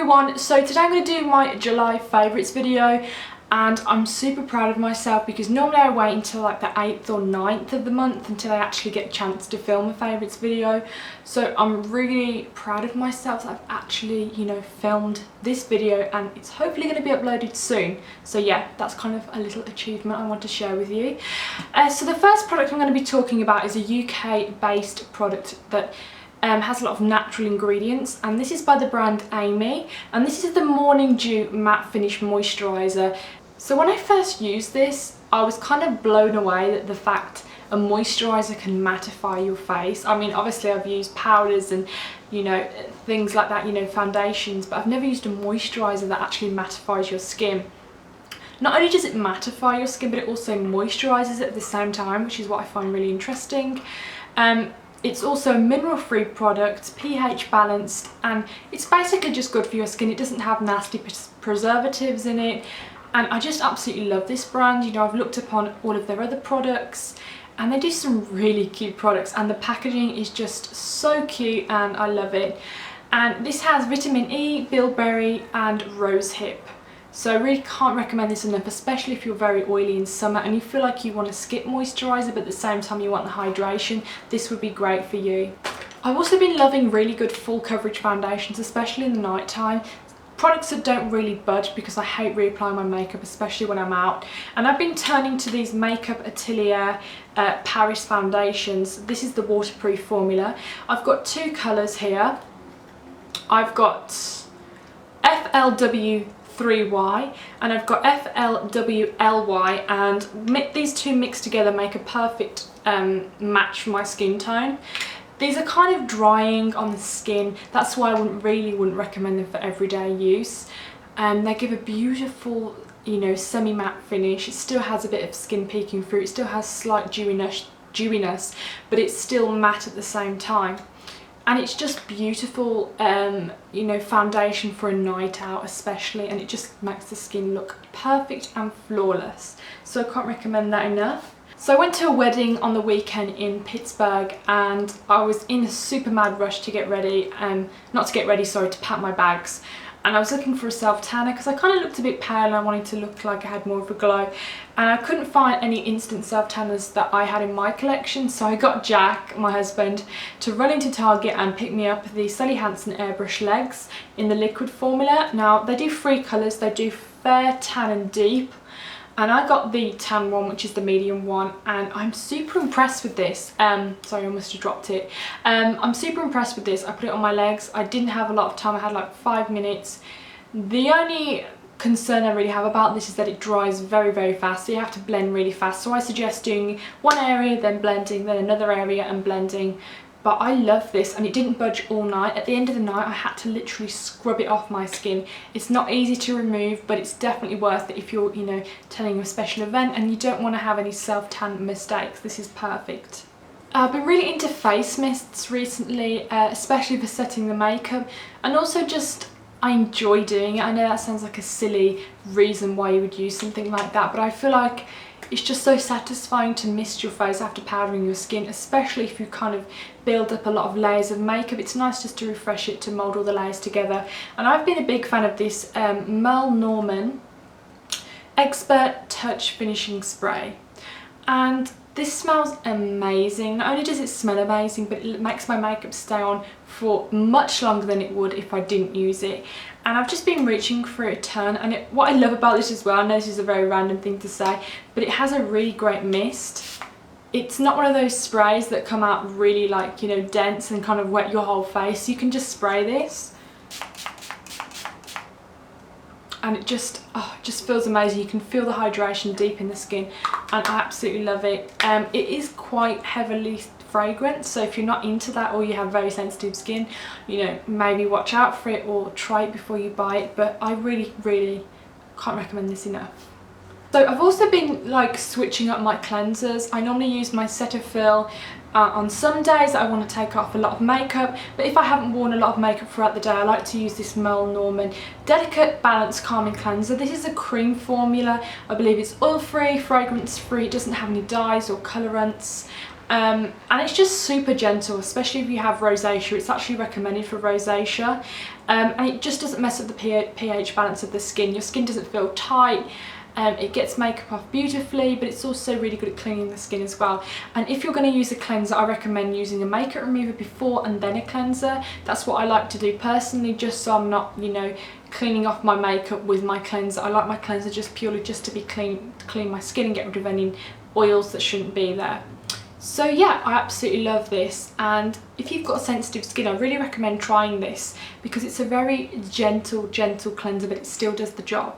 everyone, so today I'm going to do my July favourites video, and I'm super proud of myself because normally I wait until like the 8th or 9th of the month until I actually get a chance to film a favourites video. So I'm really proud of myself that I've actually, filmed this video, and it's hopefully going to be uploaded soon. So yeah, that's kind of a little achievement I want to share with you. So the first product I'm going to be talking about is a UK based product that has a lot of natural ingredients, and this is by the brand Amie, and this is the Morning Dew Matte Finish Moisturizer. So when I first used this, I was kind of blown away at the fact a moisturizer can mattify your face. I mean, obviously I've used powders and things like that, foundations, but I've never used a moisturizer that actually mattifies your skin. Not only does it mattify your skin, but it also moisturizes it at the same time, which is what I find really interesting. It's also a mineral-free product, pH balanced, and it's basically just good for your skin. It doesn't have nasty preservatives in it, and I just absolutely love this brand. I've looked upon all of their other products, and they do some really cute products, and the packaging is just so cute, and I love it. And this has vitamin E, bilberry, and rosehip. So I really can't recommend this enough, especially if you're very oily in summer and you feel like you want to skip moisturiser but at the same time you want the hydration. This would be great for you. I've also been loving really good full coverage foundations, especially in the night time. Products that don't really budge because I hate reapplying my makeup, especially when I'm out. And I've been turning to these Makeup Atelier Paris foundations. This is the waterproof formula. I've got two colours here. I've got FLW 3Y and I've got FLWLY, and these two mixed together make a perfect match for my skin tone. These are kind of drying on the skin, that's why I wouldn't recommend them for everyday use. They give a beautiful semi-matte finish. It still has a bit of skin peeking through, it still has slight dewiness, but it's still matte at the same time. And it's just beautiful, foundation for a night out especially, and it just makes the skin look perfect and flawless. So I can't recommend that enough. So I went to a wedding on the weekend in Pittsburgh, and I was in a super mad rush to get ready, to pack my bags. And I was looking for a self-tanner because I kind of looked a bit pale and I wanted to look like I had more of a glow. And I couldn't find any instant self-tanners that I had in my collection, so I got Jack, my husband, to run into Target and pick me up the Hansen Airbrush legs in the liquid formula. Now, they do three colours. They do fair, tan and deep. And I got the tan one, which is the medium one, and I'm super impressed with this. Sorry, I must have dropped it. I'm super impressed with this. I put it on my legs. I didn't have a lot of time. I had like 5 minutes. The only concern I really have about this is that it dries very, very fast. So you have to blend really fast. So I suggest doing one area, then blending, then another area and blending. But I love this, and it didn't budge all night. At the end of the night, I had to literally scrub it off my skin. It's not easy to remove, but it's definitely worth it if you're, attending a special event and you don't want to have any self-tan mistakes. This is perfect. I've been really into face mists recently, especially for setting the makeup, and also just I enjoy doing it. I know that sounds like a silly reason why you would use something like that, but I feel like it's just so satisfying to mist your face after powdering your skin, especially if you kind of build up a lot of layers of makeup. It's nice just to refresh it, to mould all the layers together. And I've been a big fan of this Merle Expert Touch Finishing Spray. And this smells amazing. Not only does it smell amazing, but it makes my makeup stay on for much longer than it would if I didn't use it. And I've just been reaching for a turn, and what I love about this as well, I know this is a very random thing to say, but it has a really great mist. It's not one of those sprays that come out really dense and kind of wet your whole face. You can just spray this and it just feels amazing. You can feel the hydration deep in the skin, and I absolutely love it. It is quite heavily fragrant, so if you're not into that or you have very sensitive skin, maybe watch out for it or try it before you buy it. But I really can't recommend this enough. So I've also been switching up my cleansers. I normally use my Cetaphil on some days that I want to take off a lot of makeup, but if I haven't worn a lot of makeup throughout the day, I like to use this Merle Delicate Balance Calming Cleanser. This is a cream formula. I believe it's oil-free, fragrance-free, it doesn't have any dyes or colorants. and it's just super gentle, especially if you have rosacea. It's actually recommended for rosacea, and it just doesn't mess up the pH balance of the skin. Your skin doesn't feel tight. It gets makeup off beautifully, but it's also really good at cleaning the skin as well. And if you're going to use a cleanser, I recommend using a makeup remover before and then a cleanser. That's what I like to do personally, just so I'm not, you know, cleaning off my makeup with my cleanser. I like my cleanser just purely just to be clean, to clean my skin and get rid of any oils that shouldn't be there. So yeah, I absolutely love this, and if you've got sensitive skin, I really recommend trying this because it's a very gentle cleanser, but it still does the job.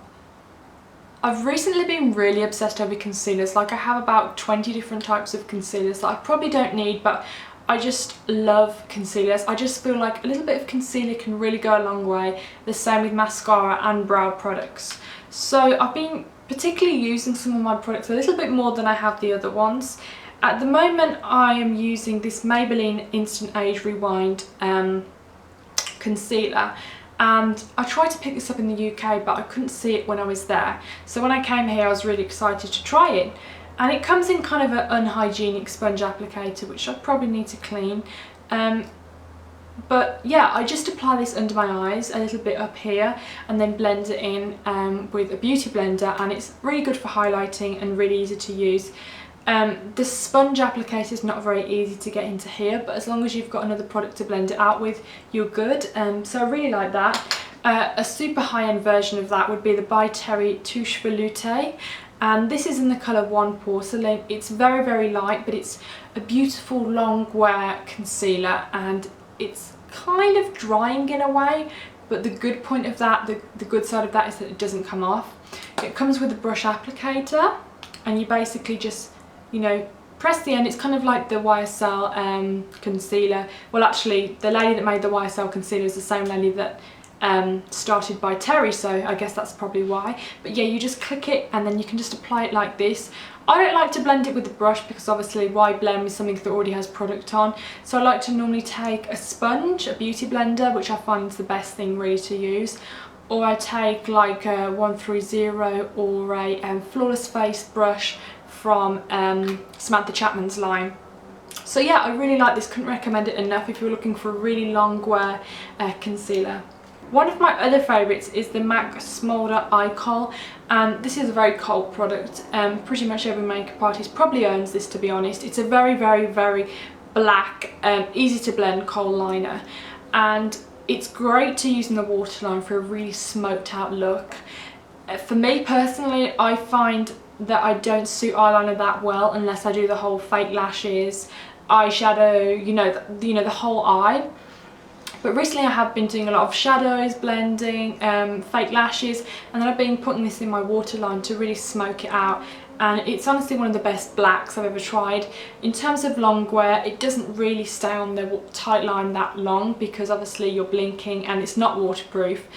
I've recently been really obsessed over concealers. Like, I have about 20 different types of concealers that I probably don't need, but I just love concealers. I just feel like a little bit of concealer can really go a long way. The same with mascara and brow products. So I've been particularly using some of my products a little bit more than I have the other ones. At the moment I am using this Maybelline Instant Age Rewind concealer. And I tried to pick this up in the UK, but I couldn't see it when I was there. So when I came here, I was really excited to try it. And it comes in kind of an unhygienic sponge applicator, which I probably need to clean. But yeah, I just apply this under my eyes, a little bit up here, and then blend it in with a beauty blender. And it's really good for highlighting and really easy to use. The sponge applicator is not very easy to get into here, but as long as you've got another product to blend it out with, you're good. So I really like that. A super high-end version of that would be the By Terry Touche Veloutee, and this is in the colour 1 Porcelain. It's very light, but it's a beautiful long wear concealer, and it's kind of drying in a way, but the good point of that, the good side of that, is that it doesn't come off. It comes with a brush applicator, and you basically just, you know, press the end. It's kind of like the YSL concealer. Well, actually, the lady that made the YSL concealer is the same lady that started By Terry, so I guess that's probably why. But yeah, you just click it and then you can just apply it like this. I don't like to blend it with the brush because obviously why blend with something that already has product on. So I like to normally take a sponge, a beauty blender, which I find is the best thing really to use. Or I take like a 130 or a Flawless Face brush from Samantha Chapman's line. So yeah, I really like this, couldn't recommend it enough if you're looking for a really long wear concealer. One of my other favourites is the MAC Smolder Eye Kohl, and this is a very Kohl product. Pretty much every makeup artist probably owns this, to be honest. It's a very black, easy to blend Kohl liner, and it's great to use in the waterline for a really smoked out look. For me personally, I find that I don't suit eyeliner that well unless I do the whole fake lashes, eyeshadow, you know, the whole eye. But recently I have been doing a lot of shadows, blending, fake lashes, and then I've been putting this in my waterline to really smoke it out. And it's honestly one of the best blacks I've ever tried. In terms of long wear, it doesn't really stay on the tight line that long because obviously you're blinking and it's not waterproof.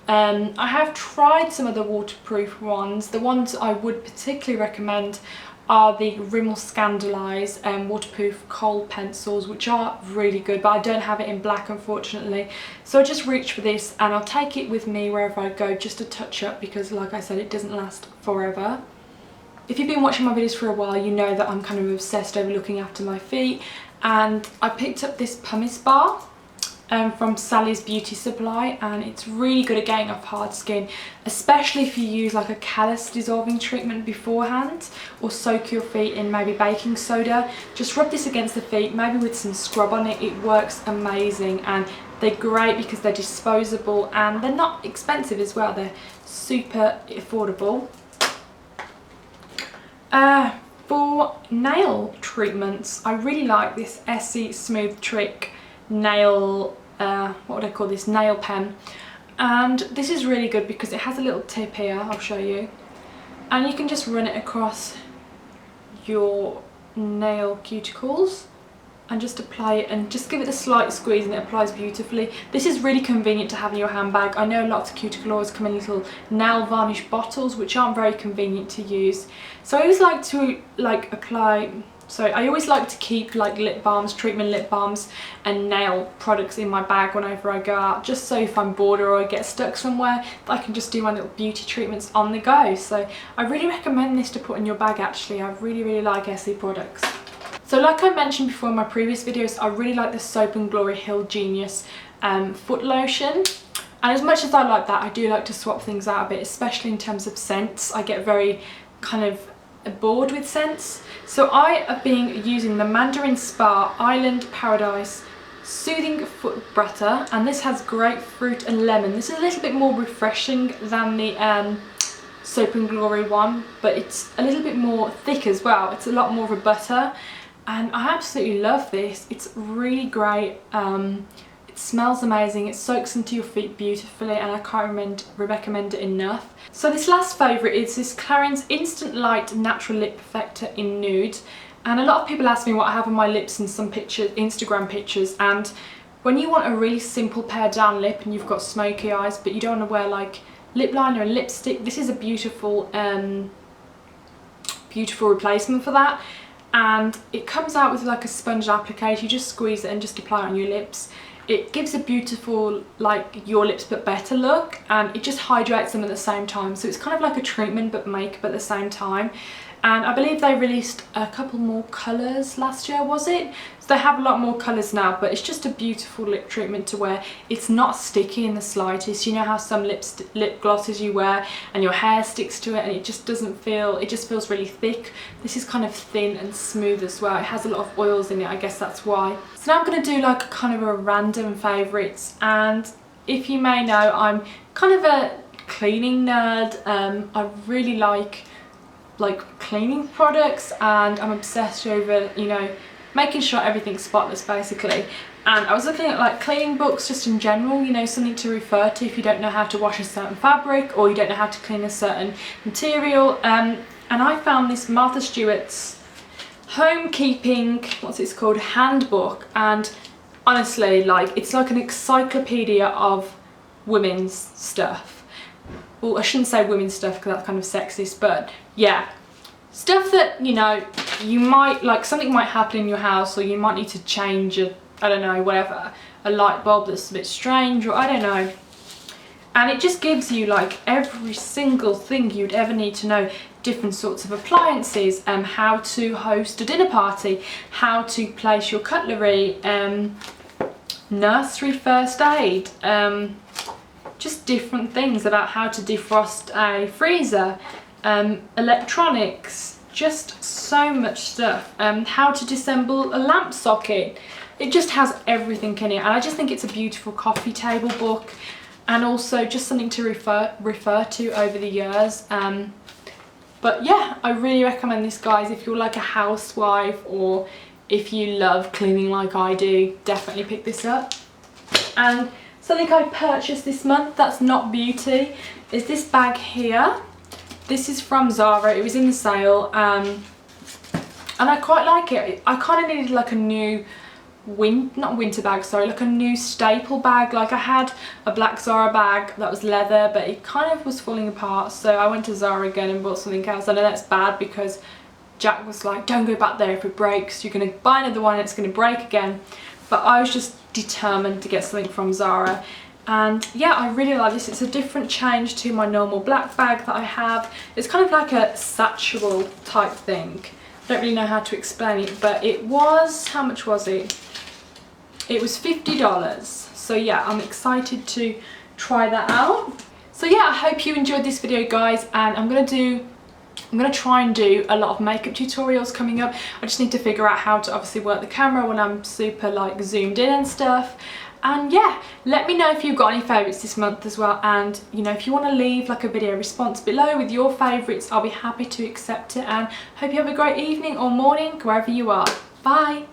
I have tried some of the waterproof ones. The ones I would particularly recommend are the Rimmel Scandalise waterproof Kohl pencils, which are really good, but I don't have it in black unfortunately. So I just reach for this and I'll take it with me wherever I go just to touch up because, like I said, it doesn't last forever. If you've been watching my videos for a while, you know that I'm kind of obsessed over looking after my feet, and I picked up this Pumice Bar from Sally's Beauty Supply, and it's really good at getting off hard skin, especially if you use like a callus dissolving treatment beforehand, or soak your feet in maybe baking soda. Just rub this against the feet, maybe with some scrub on it. It works amazing, and they're great because they're disposable and they're not expensive as well. They're super affordable. For nail treatments, I really like this Essie Smooth Trick nail, what would I call this, nail pen. And this is really good because it has a little tip here, I'll show you. And you can just run it across your nail cuticles and just apply it and just give it a slight squeeze and it applies beautifully. This is really convenient to have in your handbag. I know lots of cuticle oils come in little nail varnish bottles which aren't very convenient to use. So I always like to I always like to keep like lip balms, treatment lip balms and nail products in my bag whenever I go out, just so if I'm bored or I get stuck somewhere, I can just do my little beauty treatments on the go. So I really recommend this to put in your bag actually. I really like Essie products. So like I mentioned before in my previous videos, I really like the Soap & Glory Hill Genius foot lotion. And as much as I like that, I do like to swap things out a bit, especially in terms of scents. I get very kind of bored with scents. So I have been using the Mandarin Spa Island Paradise Soothing Foot Butter, and this has grapefruit and lemon. This is a little bit more refreshing than the Soap & Glory one, but it's a little bit more thick as well. It's a lot more of a butter, and I absolutely love this. It's really great. It smells amazing, it soaks into your feet beautifully, and I can't recommend it enough. So this last favourite is this Clarins Instant Light Natural Lip Perfector in Nude. And a lot of people ask me what I have on my lips in some pictures, Instagram pictures, and when you want a really simple pared down lip and you've got smoky eyes but you don't want to wear like lip liner and lipstick, this is a beautiful beautiful replacement for that. And it comes out with like a sponge applicator. You just squeeze it and just apply it on your lips. It gives a beautiful, like, your lips but better look, and it just hydrates them at the same time. So it's kind of like a treatment but makeup at the same time. And I believe they released a couple more colours last year, was it? So they have a lot more colours now, but it's just a beautiful lip treatment to wear. It's not sticky in the slightest. You know how some lip glosses you wear and your hair sticks to it and it just doesn't feel, it just feels really thick. This is kind of thin and smooth as well. It has a lot of oils in it, I guess that's why. So now I'm going to do like kind of a random favourites, and if you may know, I'm kind of a cleaning nerd. I really like cleaning products, and I'm obsessed over, you know, making sure everything's spotless basically. And I was looking at like cleaning books just in general, you know, something to refer to if you don't know how to wash a certain fabric or you don't know how to clean a certain material. And I found this Martha Stewart's Housekeeping, what's it called, handbook, and honestly, like, it's like an encyclopedia of women's stuff. Well, I shouldn't say women's stuff because that's kind of sexist, but yeah, stuff that, you know, you might, like, something might happen in your house, or you might need to change a, I don't know, whatever, a light bulb that's a bit strange, or I don't know. And it just gives you like every single thing you'd ever need to know. Different sorts of appliances, how to host a dinner party, how to place your cutlery, nursery first aid, just different things about how to defrost a freezer, electronics, just so much stuff, how to disassemble a lamp socket. It just has everything in it, and I just think it's a beautiful coffee table book, and also just something to refer to over the years. But yeah, I really recommend this, guys. If you're like a housewife, or if you love cleaning like I do, definitely pick this up. And something I purchased this month that's not beauty is this bag here. This is from Zara. It was in the sale, and I quite like it. I kind of needed like a new not winter bag, sorry, like a new staple bag. Like, I had a black Zara bag that was leather, but it kind of was falling apart, so I went to Zara again and bought something else. I know that's bad because Jack was like, don't go back there, if it breaks you're going to buy another one and it's going to break again. But I was just determined to get something from Zara, and yeah, I really like this. It's a different change to my normal black bag that I have. It's kind of like a satchel type thing. I don't really know how to explain it, but it was, how much was it? It was $50, so yeah, I'm excited to try that out. So yeah, I hope you enjoyed this video, guys, and I'm gonna try and do a lot of makeup tutorials coming up. I just need to figure out how to obviously work the camera when I'm super like zoomed in and stuff. And yeah, let me know if you've got any favourites this month as well, and you know, if you want to leave like a video response below with your favourites, I'll be happy to accept it. And hope you have a great evening or morning wherever you are. Bye.